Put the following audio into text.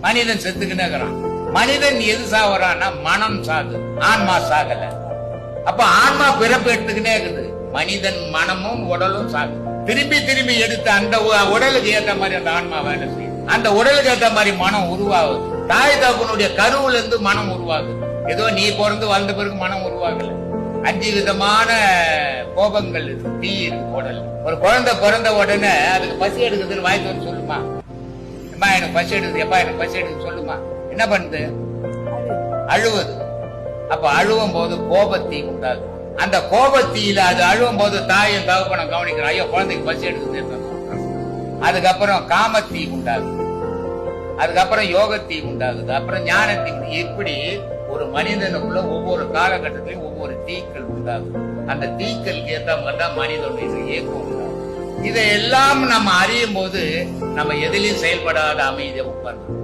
மனிதன் செத்துக்கிட்டே இருக்கிறான். மனிதன் எது சாவறான்னா மனம் சாகுது, ஆன்மா சாகல. அப்ப ஆன்மா பிறப்பு எடுத்துக்கிட்டே இருக்குது. மனிதன் மனமும் உடலும் சாகுது. திரும்பி திரும்பி எடுத்து அந்த உடலுக்கு ஏற்ற மாதிரி அந்த ஆன்மா வேலை செய்யுது. அந்த உடலுக்கு ஏற்ற மாதிரி மனம் உருவாகுது. தாய் தகப்பனுடைய கருவுல இருந்து மனம் உருவாகுது. ஏதோ நீ பிறந்து வளர்ந்த பிறகு மனம் உருவாகல. 5 விதமான கோபங்கள் இருக்கு, தீ இருக்கு உடல். ஒரு குழந்தை பிறந்த உடனே அதுக்கு பசி எடுக்குதுன்னு வாய்க்கு வந்து சொல்லுமா, அம்மா எனக்கு பசி எடுக்குது, எப்பா எனக்கு பசி எடுக்குது சொல்லுமா. என்ன பண்ணுது? அழுவது. அப்ப அழுவும் போது கோபத்தீ உண்டாகுது. அந்த கோபத்தீயில அது அழுவும் போது தாயும் தகப்பனும் கவனிக்கிறான், ஐயோ குழந்தைக்கு பசி எடுக்குது. அதுக்கப்புறம் காமத்தீ உண்டாகுது, அதுக்கப்புறம் யோகத்தீ உண்டாகுது, அப்புறம் ஞானத்தீ. இப்படி ஒரு மனிதனுக்குள்ள ஒவ்வொரு காலகட்டத்திலும் ஒவ்வொரு தீக்கள் உண்டாகுது. அந்த தீக்கள் ஏற்ற மாதிரி தான் மனிதனுடைய இயக்கம் உண்டாகும். இதையெல்லாம் நம்ம அறியும் போது நம்ம எதிலையும் செயல்படாத அமைதியை உட்கார்ந்து